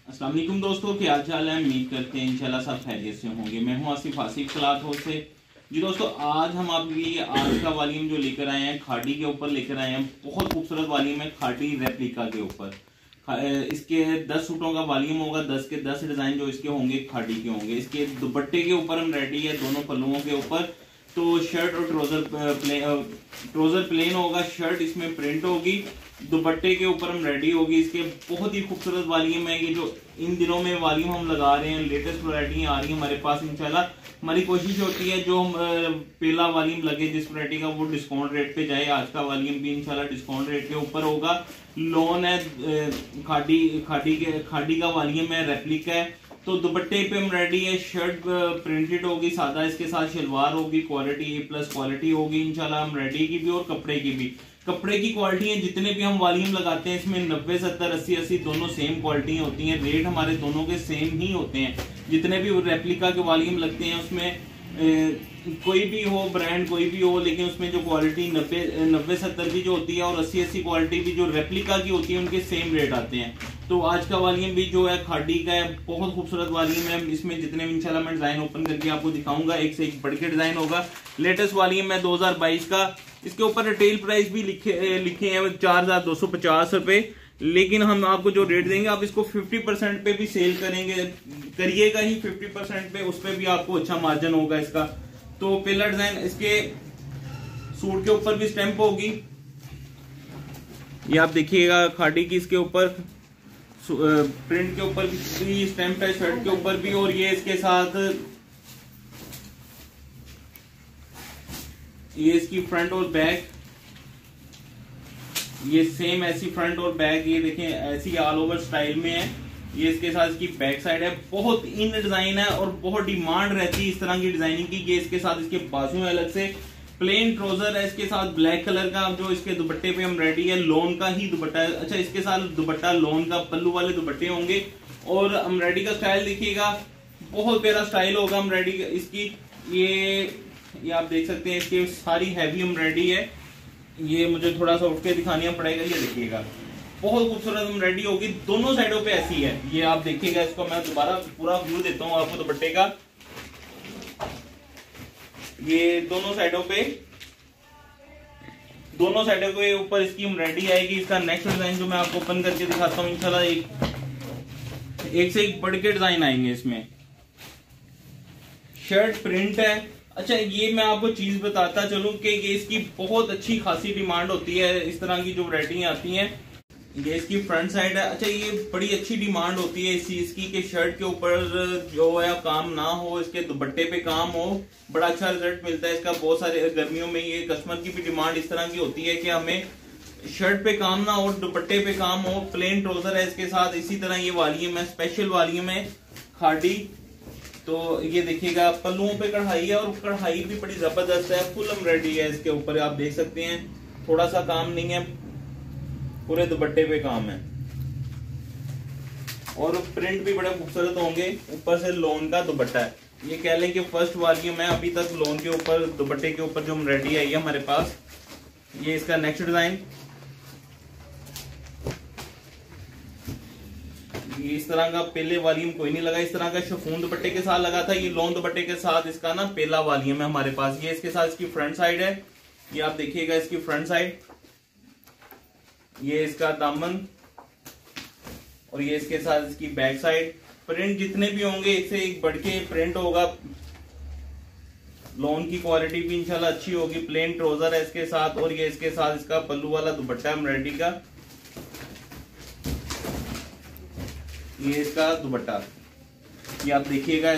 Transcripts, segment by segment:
अस्सलाम वालेकुम दोस्तों, क्या हाल चाल है। उम्मीद करते हैं इंशाल्लाह सब खैरियत से होंगे। मैं हूं आसिफ क्लाथ हाउस से। जी दोस्तों, आज हम आपके लिए आज का वॉल्यूम जो लेकर आए हैं खाड़ी के ऊपर लेकर आए हैं। बहुत खूबसूरत वॉल्यूम है खाड़ी रेप्लिका के ऊपर। इसके 10 सूटों का वॉल्यूम होगा। 10 के 10 डिजाइन जो इसके होंगे खाड़ी के होंगे। इसके दुपट्टे के ऊपर हम रेडी है दोनों पल्लुओं के ऊपर। तो शर्ट और ट्रोजर प्लेन होगा, शर्ट इसमें प्रिंट होगी, दुपट्टे के ऊपर हम रेडी होगी। इसके बहुत ही खूबसूरत वॉल्यूम है। ये जो इन दिनों में वॉल्यूम हम लगा रहे हैं, लेटेस्ट वैरायटी आ रही है हमारे पास इंशाल्लाह। हमारी कोशिश होती है जो हम पहला वॉल्यूम लगे जिस वैरायटी का वो डिस्काउंट रेट पे जाए। आज का वॉल्यूम भी इंशाल्लाह डिस्काउंट रेट के ऊपर होगा। लोन है, खाड़ी का वॉल्यूम है, रेप्लिका है। तो दुपट्टे पे हम रेडी है, शर्ट प्रिंटेड होगी सादा, इसके साथ शलवार होगी, क्वालिटी A+ क्वालिटी होगी इंशाल्लाह। हम रेडी की भी और कपड़े की भी। कपड़े की क्वालिटी है, जितने भी हम वॉल्यूम लगाते हैं इसमें 90, 70, 80, 80 दोनों सेम क्वालिटी होती हैं। रेट हमारे दोनों के सेम ही होते हैं। जितने भी रेप्लिका के वॉल्यूम लगते हैं उसमें कोई भी हो ब्रांड, कोई भी हो, लेकिन उसमें जो क्वालिटी 90, 70 की जो होती है और 80, 80 क्वालिटी भी जो रेप्लिका की होती है उनके सेम रेट आते हैं। तो आज का वॉल्यूम भी जो है खाड़ी का है, बहुत खूबसूरत वॉल्यूम है। इसमें जितने भी इंशाल्लाह मैं डिजाइन ओपन करके आपको दिखाऊंगा, एक से एक बढ़ के डिजाइन होगा। लेटेस्ट वॉल्यूम है 2022 का। इसके ऊपर रिटेल प्राइस भी लिखे हैं 4250 रुपए, लेकिन हम आपको जो रेट देंगे आप इसको 50% पे भी सेल करिएगा ही 50% पे, उस पे भी आपको अच्छा मार्जिन होगा इसका। तो पहला डिजाइन इसके सूट के ऊपर भी स्टैंप होगी, ये आप देखिएगा खाड़ी की। इसके ऊपर प्रिंट के ऊपर भी स्टैंप है, शर्ट के ऊपर भी। और ये इसके साथ ये इसकी फ्रंट और बैक, ये सेम ऐसी फ्रंट और बैक, ये देखें ऐसी ऑल ओवर स्टाइल में है। ये इसके साथ इसकी बैक साइड है। बहुत इन डिजाइन है और बहुत डिमांड रहती है इस तरह की डिजाइनिंग की। ये इसके साथ इसके बाजू में अलग से प्लेन ट्राउजर है, इसके साथ ब्लैक कलर का जो इसके दुपट्टे पे हम रेडी है, लोन का ही दुपट्टा है। अच्छा, इसके साथ दुपट्टा लोन का, पल्लू वाले दुपट्टे होंगे। और हम रेडी का स्टाइल देखिएगा, बहुत प्यारा स्टाइल होगा हम रेडी का इसकी। ये आप देख सकते हैं, इसकी सारी हैवी हम रेडी है। ये मुझे थोड़ा सा उठ के दिखाना पड़ेगा, ये देखिएगा बहुत खूबसूरत हम रेडी होगी। दोनों साइडों पे ऐसी है, ये आप देखिएगा। इसको मैं दोबारा पूरा व्यू देता हूँ आपको दुपट्टे का। ये दोनों साइडों के ऊपर इसकी हम रेडी आएगी। इसका नेक्स्ट डिजाइन जो मैं आपको ओपन करके दिखाता हूँ इंशाल्लाह, एक से एक बढ़ के डिजाइन आएंगे इसमें। शर्ट प्रिंट है। अच्छा, ये मैं आपको चीज बताता चलूं कि ये इसकी बहुत अच्छी खासी डिमांड होती है, इस तरह की जो वैरायटी आती हैं। ये इसकी फ्रंट साइड है। अच्छा, ये बड़ी अच्छी डिमांड होती है इस चीज की कि शर्ट के ऊपर जो है काम ना हो, इसके दुपट्टे पे काम हो, बड़ा अच्छा रिजल्ट मिलता है इसका। बहुत सारे गर्मियों में ये कस्टमर की भी डिमांड इस तरह की होती है कि हमें शर्ट पे काम ना हो, दुपट्टे पे काम हो। प्लेन ट्राउजर है इसके साथ। इसी तरह ये वॉल्यूम है, स्पेशल वॉल्यूम है खाड़ी। तो ये देखिएगा पल्लुओं पे कढ़ाई है और कढ़ाई भी बड़ी जबरदस्त है। फुल हम रेडी है इसके ऊपर, आप देख सकते हैं। थोड़ा सा काम नहीं है, पूरे दुपट्टे पे काम है। और प्रिंट भी बड़े खूबसूरत होंगे। ऊपर से लोन का दुपट्टा है। ये कह लें कि फर्स्ट वॉल्यूम है अभी तक लोन के ऊपर, दुपट्टे के ऊपर जो हम रेडी है ये हमारे पास। ये इसका नेक्स्ट डिजाइन, ये इस तरह का पहले वॉल्यूम कोई नहीं लगा, इस तरह का शिफॉन दुपट्टे के साथ लगा था। ये लॉन दुपट्टे के साथ इसका ना पहला वॉल्यूम है हमारे पास। ये इसके साथ इसकी फ्रंट साइड है, ये आप देखिएगा इसकी फ्रंट साइड। ये इसका दामन और ये इसके साथ इसकी बैक साइड। प्रिंट जितने भी होंगे इससे एक बढ़ के प्रिंट होगा। लॉन की क्वालिटी भी इंशाल्लाह अच्छी होगी। प्लेन ट्राउजर है इसके साथ और ये इसके साथ इसका पल्लू वाला दुपट्टा है रेडी का। ये इसका दुपट्टा, ये आप देखिएगा।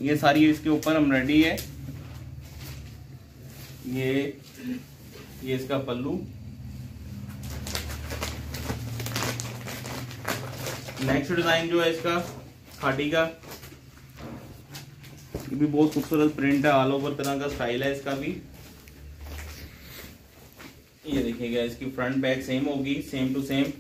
ये सारी इसके ऊपर हम रेडी है। ये इसका पल्लू। नेक्स्ट डिजाइन जो है इसका खाड़ी का, ये भी बहुत खूबसूरत प्रिंट है, ऑल ओवर तरह का स्टाइल है इसका भी। ये देखिएगा इसकी फ्रंट बैक सेम होगी, सेम टू सेम।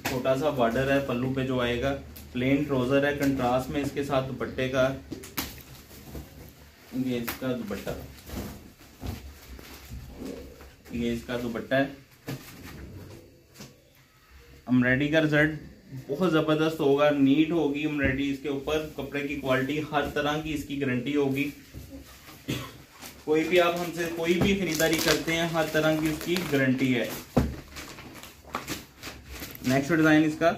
छोटा सा बॉर्डर है पल्लू पे जो आएगा। प्लेन ट्राउजर है कंट्रास्ट में इसके साथ दुपट्टे का। ये इसका दुपट्टा, ये इसका दुपट्टा है। एम्ब्रॉयडरी का रिजल्ट बहुत जबरदस्त होगा, नीट होगी एम्ब्रॉयडरी इसके ऊपर। कपड़े की क्वालिटी हर तरह की इसकी गारंटी होगी। कोई भी आप हमसे कोई भी खरीदारी करते हैं, हर तरह की इसकी गारंटी है। नेक्स्ट डिजाइन इसका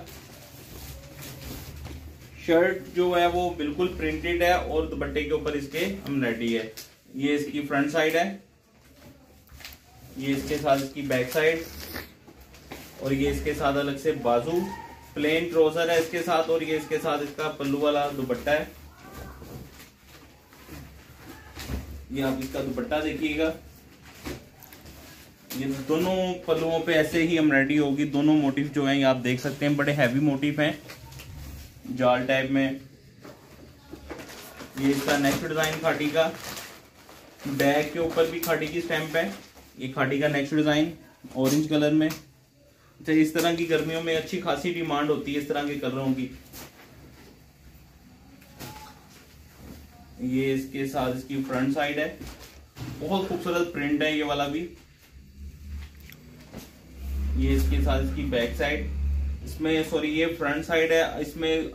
शर्ट जो है वो बिल्कुल प्रिंटेड है और दुपट्टे के ऊपर इसके एम्ब्रॉयडरी है। ये इसकी फ्रंट साइड है, ये इसके साथ इसकी बैक साइड, और ये इसके साथ अलग से बाजू। प्लेन ट्राउजर है इसके साथ, और ये इसके साथ इसका पल्लू वाला दुपट्टा है। ये आप इसका दुपट्टा देखिएगा, ये दोनों पल्लुओं पे ऐसे ही एम्ब्रॉयडरी होगी। दोनों मोटिव जो हैं ये आप देख सकते हैं, बड़े हैवी मोटिव हैं जाल टाइप में। ये इसका नेक्स्ट डिजाइन खाटी का, बैक के ऊपर भी खाटी की स्टैंप है। ये खाटी का नेक्स्ट डिजाइन ऑरेंज कलर में। अच्छा, इस तरह की गर्मियों में अच्छी खासी डिमांड होती है इस तरह के कलरों की। ये इसके साथ इसकी फ्रंट साइड है, बहुत खूबसूरत प्रिंट है ये वाला भी। ये इसके साथ इसकी बैक साइड, इसमें सॉरी ये फ्रंट साइड है इसमें,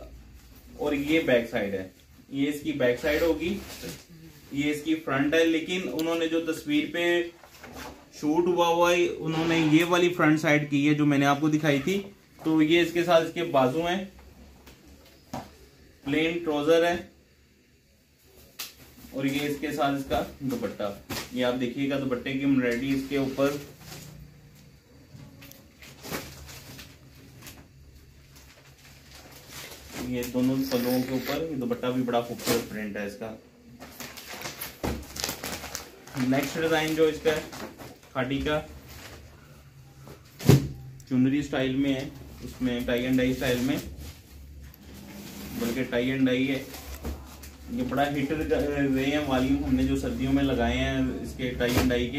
और ये बैक साइड है। ये इसकी बैक साइड होगी, ये इसकी फ्रंट है। लेकिन उन्होंने जो तस्वीर पे शूट हुआ है उन्होंने ये वाली फ्रंट साइड की है जो मैंने आपको दिखाई थी। तो ये इसके साथ इसके बाजू हैं, प्लेन ट्राउजर है, और ये इसके साथ इसका दुपट्टा। ये आप देखिएगा दुपट्टे की एम्ब्रॉयडरी इसके ऊपर। ये दोनों पल्लुओं के ऊपर ये दुपट्टा भी बड़ा खूबसूरत प्रिंट है इसका। नेक्स्ट डिजाइन जो इसका है खाटी का, चुनरी स्टाइल में है, उसमें टाई एंड डाई स्टाइल में, बल्कि टाई एंड डाई है। ये बड़ा हिट रहे हैं वॉल्यूम हमने जो सर्दियों में लगाए हैं इसके टाई एंड डाई के।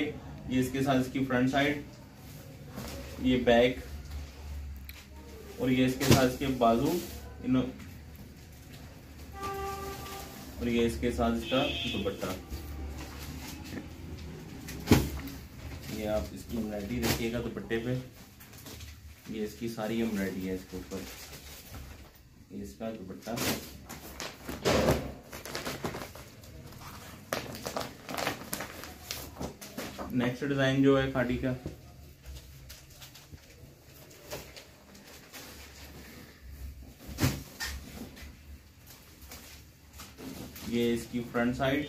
ये इसके साथ इसकी फ्रंट साइड, ये बैक, और ये इसके साथ इसके बाजू, और ये इसके साथ इसका दुपट्टा। ये आप इसकी एम्ब्रॉयडरी देखिएगा दुपट्टे पे, ये इसकी सारी एम्ब्रॉयडरी है इसके ऊपर। ये इसका दुपट्टा। नेक्स्ट डिजाइन जो है खाटी का, ये इसकी फ्रंट साइड,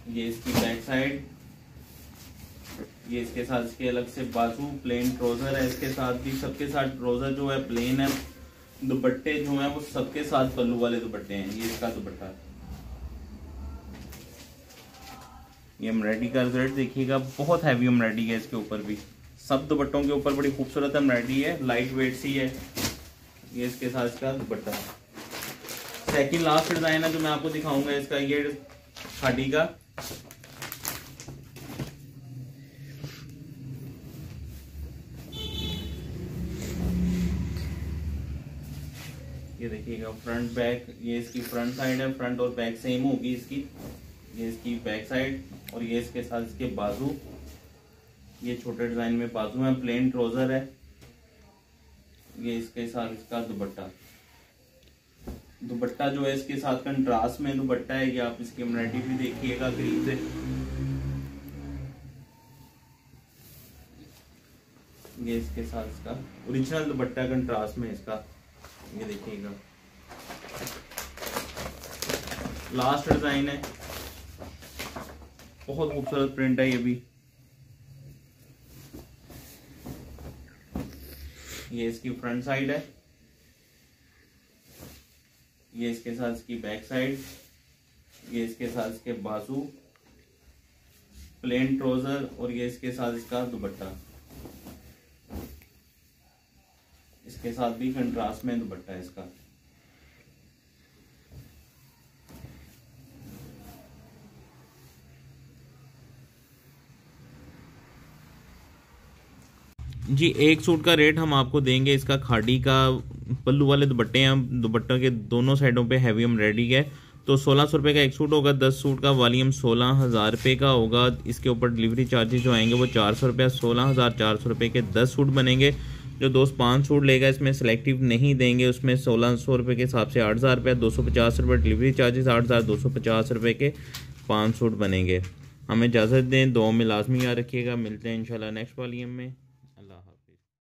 ये इसकी बैक साइड, ये इसके साथ इसके अलग से बाजू। प्लेन ट्राउजर है इसके साथ भी, सबके साथ ट्राउजर जो है प्लेन है। दुपट्टे जो है वो सबके साथ पल्लू वाले दुपट्टे हैं। ये इसका दुपट्टा, ये एम्ब्रॉयडरी का रिजल्ट देखिएगा, बहुत हैवी एम्ब्रॉयडरी है इसके ऊपर भी। सब दुपट्टों के ऊपर बड़ी खूबसूरत एम्ब्रॉयडरी है, लाइट वेट सी है। ये इसके साथ इसका दुपट्टा। सेकंड लास्ट डिजाइन है जो मैं आपको दिखाऊंगा इसका, ये खाटी का। ये देखिएगा फ्रंट बैक, ये इसकी फ्रंट साइड है, फ्रंट और बैक सेम होगी इसकी। ये इसकी बैक साइड, और ये इसके साथ इसके बाजू। ये छोटे डिजाइन में बाजू है, प्लेन ट्राउजर है। ये इसके साथ इसका दुपट्टा। दुपट्टा जो है इसके साथ कंट्रास्ट में दुपट्टा है। ये आप इसकी एम्ब्रॉयडरी भी देखिएगा करीब से। ये इसके साथ इसका ओरिजिनल दुपट्टा कंट्रास्ट में इसका, ये देखिएगा। लास्ट डिजाइन है, बहुत खूबसूरत प्रिंट है ये भी। ये इसकी फ्रंट साइड है, ये इसके साथ इसकी बैक साइड, ये इसके साथ इसके बाजू, प्लेन ट्राउजर, और ये इसके साथ इसका दुपट्टा। इसके साथ भी कंट्रास्ट में दुपट्टा है इसका। जी एक सूट का रेट हम आपको देंगे, इसका खाड़ी का पल्लू वाले दुपट्टे हैं, दुपट्टों के दोनों साइडों पे हैवी एम्ब्रॉयडरी है। तो 1600 रुपये का एक सूट होगा, 10 सूट का वॉल्यूम 16,000 रुपये का होगा। इसके ऊपर डिलीवरी चार्जेस जो आएंगे वो 400 रुपये, 16,400 रुपये के 10 सूट बनेंगे। जो दोस्त 5 सूट लेगा इसमें सेलेक्टिव नहीं देंगे, उसमें 1600 रुपये के हिसाब से 8000 रुपये, 250 रुपये डिलीवरी चार्जेस, 8250 रुपये के 5 सूट बनेंगे। हमें इजाज़त दें, दुआ में लाजमी याद रखिएगा। मिलते हैं इंशाल्लाह नेक्स्ट वॉल्यूम में।